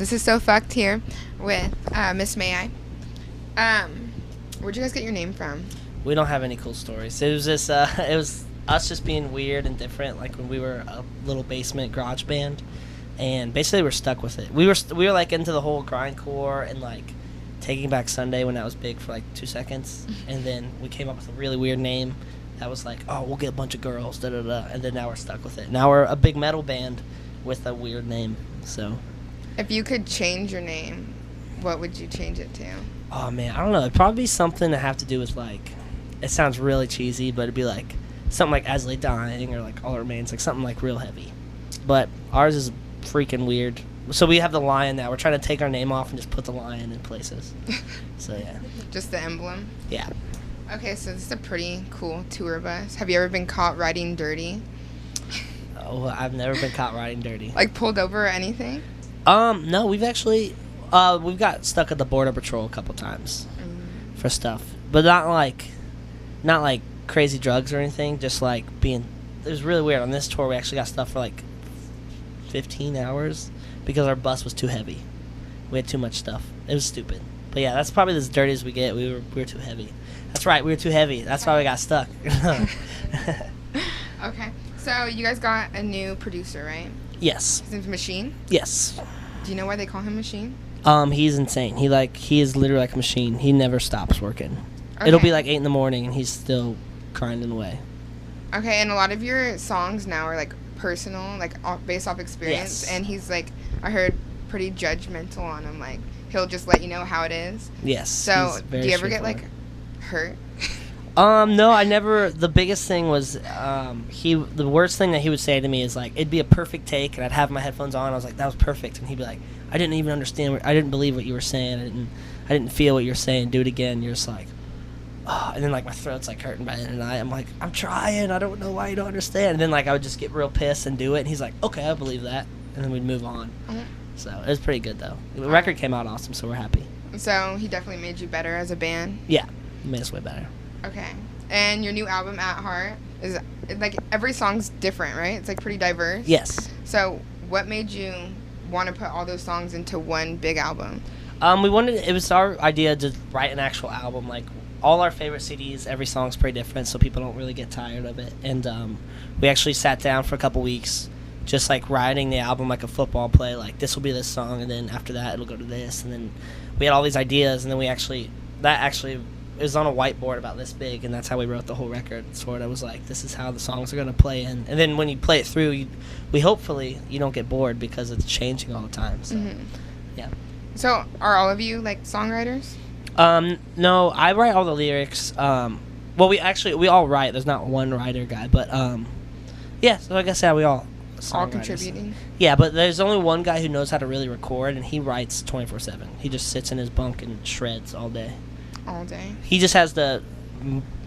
This is So Fucked here with Miss May I. Where'd you guys get your name from? We don't have any cool stories. It was just it was us just being weird and different. Like when we were a little basement garage band, and basically we're stuck with it. We were like into the whole grindcore and like Taking Back Sunday when that was big for like 2 seconds, and then we came up with a really weird name that was like, oh, we'll get a bunch of girls, da da da, and then now we're stuck with it. Now we're a big metal band with a weird name. So, if you could change your name, what would you change it to? Oh man, I don't know. It'd probably be something to have to do with like, it sounds really cheesy, but it'd be like something like As Lay Dying or like All That Remains, like something like real heavy. But ours is freaking weird. So we have the lion now. We're trying to take our name off and just put the lion in places. So yeah. Just the emblem? Yeah. Okay, so this is a pretty cool tour bus. Have you ever been caught riding dirty? Oh, I've never been caught riding dirty. Like pulled over or anything? No, we've actually, we've got stuck at the Border Patrol a couple times for stuff. But not like crazy drugs or anything, just like it was really weird. On this tour, we actually got stuff for like 15 hours because our bus was too heavy. We had too much stuff. It was stupid. But yeah, that's probably as dirty as we get. We were too heavy. That's right, we were too heavy. That's why we got stuck. Okay, so you guys got a new producer, right? Yes. His name's Machine? Yes. Do you know why they call him Machine? He's insane. He is literally like a machine. He never stops working. Okay. It'll be like 8 in the morning and he's still grinding away. Okay, and a lot of your songs now are like personal, like based off experience. Yes. And he's like, I heard, pretty judgmental on him. Like he'll just let you know how it is. Yes. So do you ever get like hurt? No, I never. The biggest thing was the worst thing that he would say to me is like, it'd be a perfect take and I'd have my headphones on. I was like, that was perfect, and he'd be like, I didn't even understand. I didn't believe what you were saying. I didn't feel what you were saying. Do it again. You're just like, oh, and then like my throat's like hurting by the end of the night. I'm like, I'm trying. I don't know why you don't understand. And then like I would just get real pissed and do it. And he's like, okay, I believe that. And then we'd move on. Mm-hmm. So it was pretty good though. The record came out awesome, so we're happy. So he definitely made you better as a band. Yeah, it made us way better. Okay. And your new album, At Heart, is like every song's different, right? It's like pretty diverse. Yes. So what made you want to put all those songs into one big album? It was our idea to write an actual album. Like all our favorite CDs, every song's pretty different, so people don't really get tired of it. And we actually sat down for a couple weeks, just like writing the album like a football play. Like this will be this song, and then after that it'll go to this. And then we had all these ideas, and then it was on a whiteboard about this big, and that's how we wrote the whole record. Sort of was like, this is how the songs are going to play in. And then when you play it through, we hopefully you don't get bored because it's changing all the time. So, yeah. So are all of you like songwriters? No, I write all the lyrics. Well, we all write. There's not one writer guy, but yeah. So like I said, we all contributing. Yeah, but there's only one guy who knows how to really record, and he writes 24/7. He just sits in his bunk and shreds all day. All day. He just has the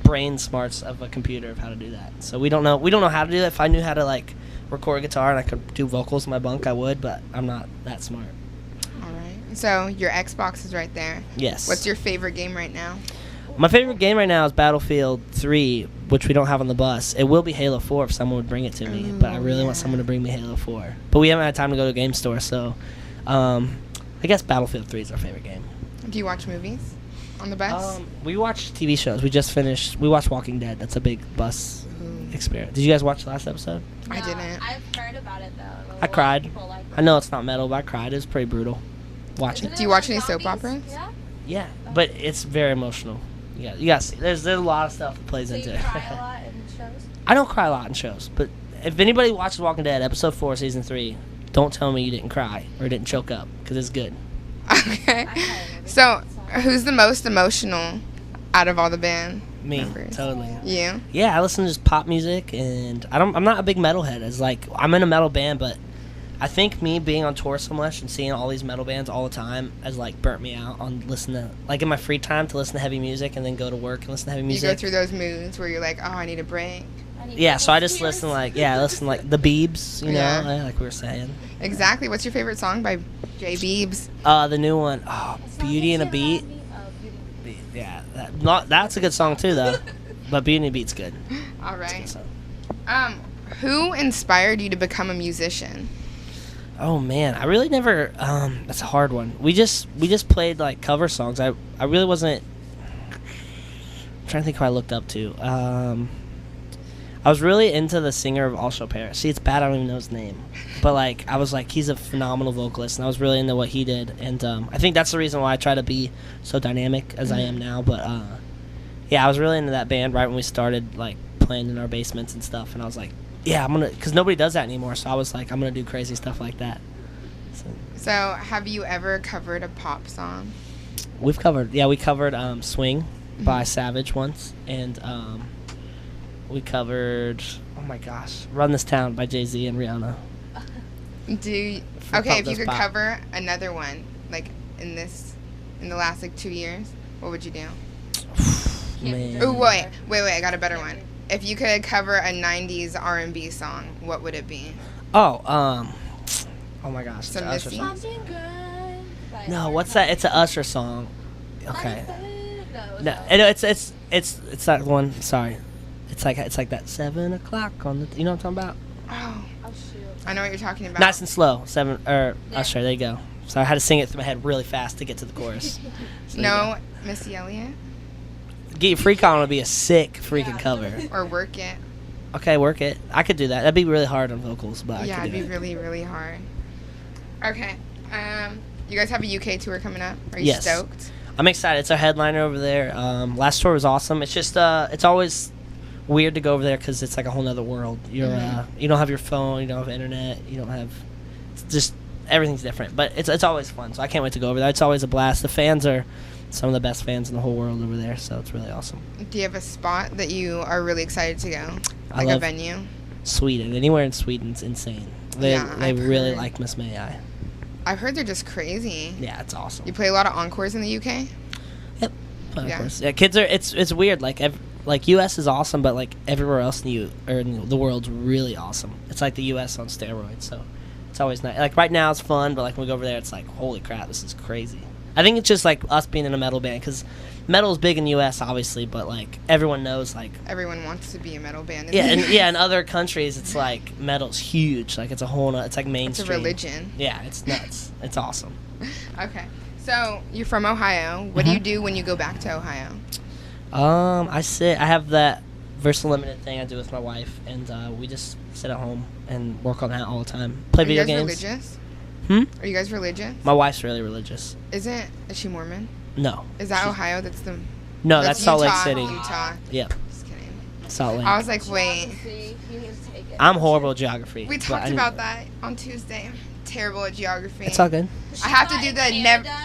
brain smarts of a computer of how to do that. So we don't know how to do that. If I knew how to like record guitar and I could do vocals in my bunk, I would, but I'm not that smart. All right. So your Xbox is right there. Yes. What's your favorite game right now? My favorite game right now is Battlefield 3, which we don't have on the bus. It will be Halo 4 if someone would bring it to me, but I really want someone to bring me Halo 4. But we haven't had time to go to a game store, so I guess Battlefield 3 is our favorite game. Do you watch movies on the bus? We watch TV shows. We watched Walking Dead. That's a big bus experience. Did you guys watch the last episode? No, I didn't. I've heard about it though. I cried. I know it's not metal, but I cried. It was pretty brutal. Watch it. Do you watch any soap operas? Yeah, but it's very emotional. You got to see. There's a lot of stuff that plays into it. You cry a lot in shows? I don't cry a lot in shows, but if anybody watches Walking Dead, episode 4, season 3, don't tell me you didn't cry or didn't choke up, because it's good. Okay. So, who's the most emotional out of all the band Me, members? totally. You? Yeah, I listen to just pop music, and I'm not a big metalhead. It's like, I'm in a metal band, but I think me being on tour so much and seeing all these metal bands all the time has like burnt me out on listening to, like in my free time, to listen to heavy music and then go to work and listen to heavy music. You go through those moods where you're like, oh, I need a break. Yeah, so I just listen like the Biebs, you know, like we were saying. Exactly. What's your favorite song by J. Biebs? The new one, Beauty and a Beat. Yeah, that's a good song too, though. But Beauty and a Beat's good. All right. Who inspired you to become a musician? Oh man, I really never. That's a hard one. We just played like cover songs. I really wasn't. I'm trying to think who I looked up to. I was really into the singer of All Show Paris. See, it's bad I don't even know his name, but like I was like, he's a phenomenal vocalist, and I was really into what he did. And I think that's the reason why I try to be so dynamic as I am now. But yeah, I was really into that band right when we started like playing in our basements and stuff. And I was like, yeah, I'm gonna, because nobody does that anymore. So I was like, I'm gonna do crazy stuff like that. So have you ever covered a pop song? We covered "Swing" by Savage once, and we covered, oh my gosh, "Run This Town" by Jay-Z and Rihanna. Okay, if you could cover another one, like in the last like 2 years, what would you do? Man. Oh wait, I got a better one. If you could cover a 90s R&B song, what would it be? Oh my gosh. Some the Usher Missy? song. Something good. by No, Art what's that? Monk. It's an Usher song. Okay. No. It's that one. Sorry. It's like that 7 o'clock on the. You know what I'm talking about? Oh, Oh shoot. I know what you're talking about. Nice and slow. Yeah. Usher. There you go. So I had to sing it through my head really fast to get to the chorus. So No, Missy Elliott Get Your Freak On would be a sick freaking Yeah. cover. or Work It. Okay, work it. I could do that. That'd be really hard on vocals, but Yeah, I could it'd do be it. really, really hard. Okay. You guys have a UK tour coming up. Are you Yes. stoked? I'm excited. It's our headliner over there. Last tour was awesome. It's just it's always weird to go over there because it's like a whole nother world. You're you don't have your phone, you don't have internet, you don't have, it's just everything's different. But it's always fun. So I can't wait to go over there. It's always a blast. The fans are some of the best fans in the whole world over there. So it's really awesome. Do you have a spot that you are really excited to go? I Like a love venue? Sweden. Anywhere in Sweden's insane. They Yeah, they I've really heard. like Miss May I. I've heard they're just crazy. Yeah, it's awesome. You play a lot of encores in the UK? Yep. Of Yeah. course. Yeah, kids are. It's weird. Like U.S. is awesome, but like everywhere else in the world's really awesome. It's like the U.S. on steroids. So it's always nice. Like right now it's fun, but like when we go over there, it's like holy crap, this is crazy. I think it's just like us being in a metal band because metal is big in the U.S. obviously, but like everyone knows like. Everyone wants to be a metal band. In Yeah, the and US. yeah, in other countries it's like metal's huge. Like it's a whole. It's like It's a mainstream. religion. Yeah, it's nuts. It's awesome. Okay. So you're from Ohio. What do you do when you go back to Ohio? I have that Versal Limited thing I do with my wife, and we just sit at home and work on that all the time. Play Are you video guys games. religious? Hmm? Are you guys religious? My wife's really religious. Is she Mormon? No. Is that Ohio? That's the. No, that's Salt Lake Utah. City. Utah. Yep, Just kidding. Salt Lake. I was like, wait. Geography, you need to take it. I'm horrible at geography. We but talked I need- about that on Tuesday. Terrible at geography. It's all good. I have to Not do in the Canada.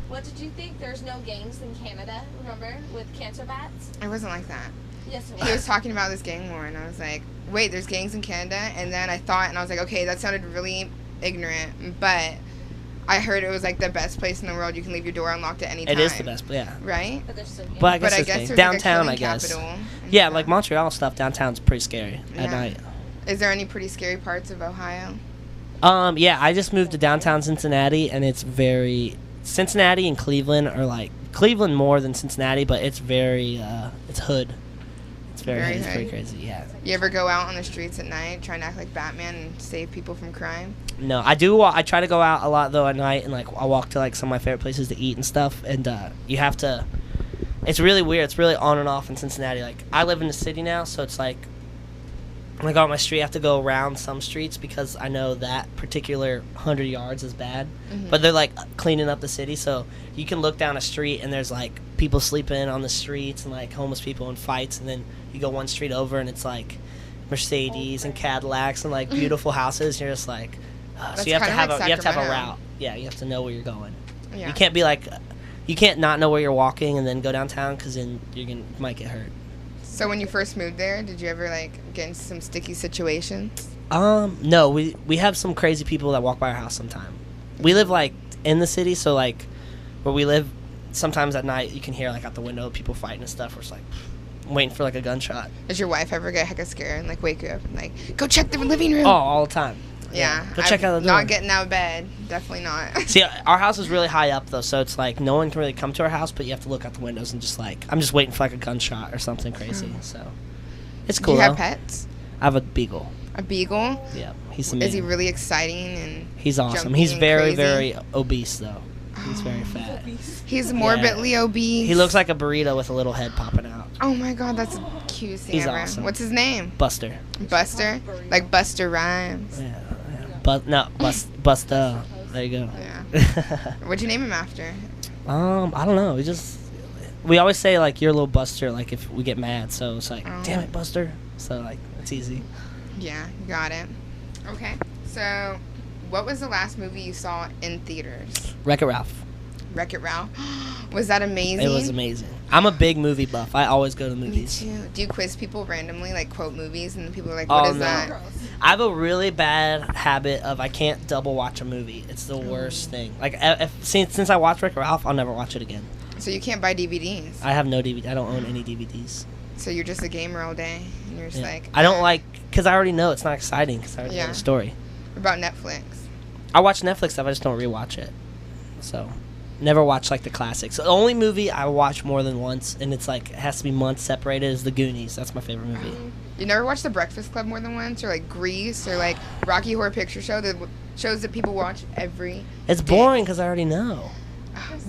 What did you think? There's no gangs in Canada, remember? With cancer bats? It wasn't like that. Yes, it He was was. talking about this gang war, and I was like, wait, there's gangs in Canada? And then I thought, and I was like, okay, that sounded really ignorant, but I heard it was like the best place in the world. You can leave your door unlocked at any time. It is the best, yeah. Right? But there's still gangs. But I guess, But I there's guess things. there's Downtown, like a I killing guess. capital and Yeah, stuff. like Montreal stuff. Downtown's pretty scary at Yeah. night. Is there any pretty scary parts of Ohio? Yeah, I just moved to downtown Cincinnati, and it's very Cincinnati and Cleveland are like Cleveland more than Cincinnati, but it's very it's hood. It's very Very hood. It's pretty hood. crazy. Yeah. You ever go out on the streets at night trying to act like Batman and save people from crime? No, I do. I try to go out a lot though at night, and like I walk to like some of my favorite places to eat and stuff. And you have to. It's really weird. It's really on and off in Cincinnati. Like I live in the city now, so it's like when I go on my street, I have to go around some streets because I know that particular 100 yards is bad. Mhm. But they're like cleaning up the city, so you can look down a street and there's like people sleeping on the streets and like homeless people in fights, and then you go one street over and it's like Mercedes and Cadillacs and like beautiful houses. You're just like, so That's you have to kinda have like you have to have a Sacramento. route. Yeah, you have to know where you're going. Yeah. You can't be like, you can't not know where you're walking and then go downtown because then you might get hurt. So when you first moved there, did you ever like get into some sticky situations? No, we have some crazy people that walk by our house sometime. We live like in the city, so like where we live, sometimes at night you can hear like out the window people fighting and stuff. We're just like waiting for like a gunshot. Does your wife ever get hecka scared and like wake you up and like go check the living room? Oh, all the time. yeah. Go check out the door. Not getting out of bed. Definitely not. See, our house is really high up though, so it's like no one can really come to our house, but you have to look out the windows and just like I'm just waiting for like a gunshot or something crazy. So it's Do cool. you have though. pets? I have a beagle. A beagle? Yeah, he's the man. Is he really exciting and He's awesome. jumpy He's and very, crazy? very obese, though. He's very fat. He's morbidly obese. He looks like a burrito with a little head popping out. Oh my god, that's the cutest thing He's ever. awesome. What's his name? Buster. Buster? Like Buster Rhymes. Yeah. Buster. There you go. Yeah. What'd you name him after? I don't know. We always say like you're a little Buster, like if we get mad. So it's like, Oh. damn it, Buster. So like it's easy. Yeah, got it. Okay. So, what was the last movie you saw in theaters? Wreck-It Ralph. Wreck-It Ralph. Was that amazing? It was amazing. I'm a big movie buff. I always go to Me movies. too. Do you quiz people randomly, like quote movies, and people are like, "What is that?" I have a really bad habit of I can't double watch a movie. It's the worst thing. Like since I watched Wreck-It Ralph, I'll never watch it again. So you can't buy DVDs. I have no DVD. I don't own any DVDs. So you're just a gamer all day, and you're just Yeah. like. I don't like because I already know it's not exciting because I already know Yeah. the story. What about Netflix? I watch Netflix stuff. I just don't rewatch it. So, never watch like the classics. The only movie I watch more than once, and it's like it has to be months separated, is The Goonies. That's my favorite movie. You never watched The Breakfast Club more than once, or like Grease, or like Rocky Horror Picture Show, the shows that people watch every. It's boring because I already know.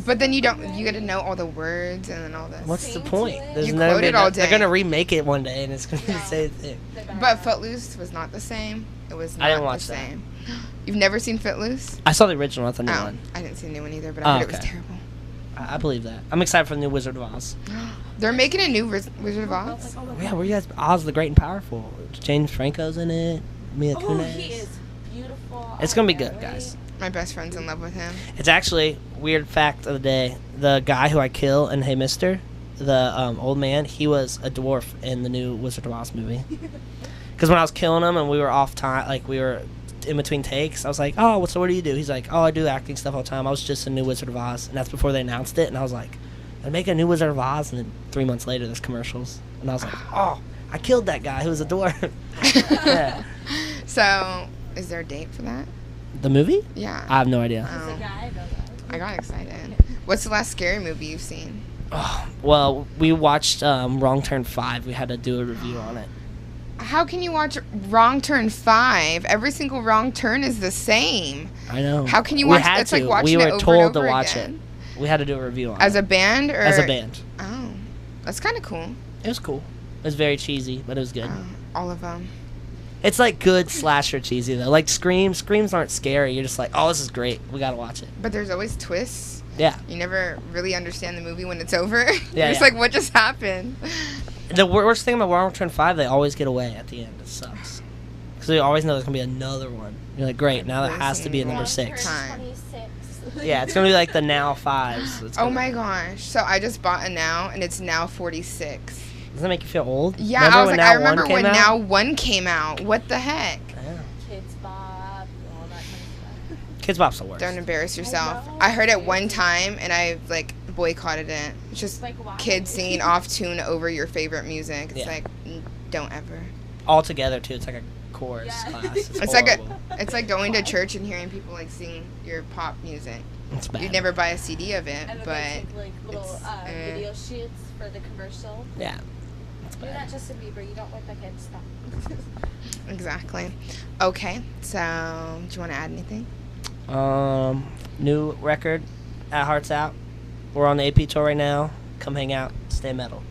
But then you don't. You get to know all the words and then all this. What's the Sing to point? it. There's You never quote been it all They're day. gonna remake it one day, and it's gonna be the Yeah. same thing. But Footloose was not the same. It was not I didn't watch the that. same. You've never seen Footloose? I saw the original, not the new Oh, one. I didn't see the new one either, but I heard it was okay. terrible. I believe that. I'm excited for the new Wizard of Oz. They're making a new Wizard of Oz. Yeah, where you guys? Oz the Great and Powerful. James Franco's in it. Mila Oh, Kunis. he is beautiful. It's gonna be good, guys. My best friend's in love with him. It's actually weird fact of the day. The guy who I kill in Hey Mister, the old man, he was a dwarf in the new Wizard of Oz movie. Because when I was killing him and we were off time, like we were in between takes, I was like, "Oh, so what do you do?" He's like, "Oh, I do acting stuff all the time. I was just a new Wizard of Oz," and that's before they announced it. And I was like, "I make a new Wizard of Oz," and then 3 months later, there's commercials, and I was like, "Oh, I killed that guy who was a dwarf." Yeah. So, is there a date for that? The movie? Yeah. I have no idea. He's a Oh, guy, though. I got excited. What's the last scary movie you've seen? Oh, well, we watched Wrong Turn 5. We had to do a review on it. How can you watch Wrong Turn 5? Every single wrong turn is the same. I know. How can you We watch had it's like to. watching We it were over told and to over watch again. it. We had to do a review on As it. a band or As a band. Oh. That's kind of cool. It was cool. It was very cheesy, but it was good. All of them. It's like good slasher cheesy though. Like Screams aren't scary. You're just like, oh, this is great. We gotta watch it. But there's always twists. Yeah. You never really understand the movie when it's over. You're Yeah, just yeah. like, what just happened? The worst thing about Wrong Turn 5, they always get away at the end. It sucks. Because you always know there's gonna be another one. You're like, great. Now there has to be a number Wrong 6. Turn Time. 26. Yeah, it's gonna be like the Now 5s. It's Oh gonna- my gosh. So I just bought a Now and it's Now 46. Does that make you feel old? Yeah, Remember I was when like, Now I remember 1 came when out? Now 1 came out. What the heck? Yeah. Kids Bob, all that kind of stuff. Kids Bop's the worst. Don't embarrass yourself. know. I heard it one time and I like boycotted it. It's just Like, why? kids singing off tune over your favorite music. It's Yeah. like, don't ever. All together too. It's like a chorus Yeah. class. It's like horrible. it's like going to church and hearing people like sing your pop music. It's bad. You'd never buy a CD of it, And then but they take like little it's, video shoots for the commercial. Yeah. It's You're bad. not Justin Bieber. You don't like the kids stuff. exactly. Okay, so do you want to add anything? New record at Hearts Out. We're on the AP tour right now. Come hang out. Stay metal.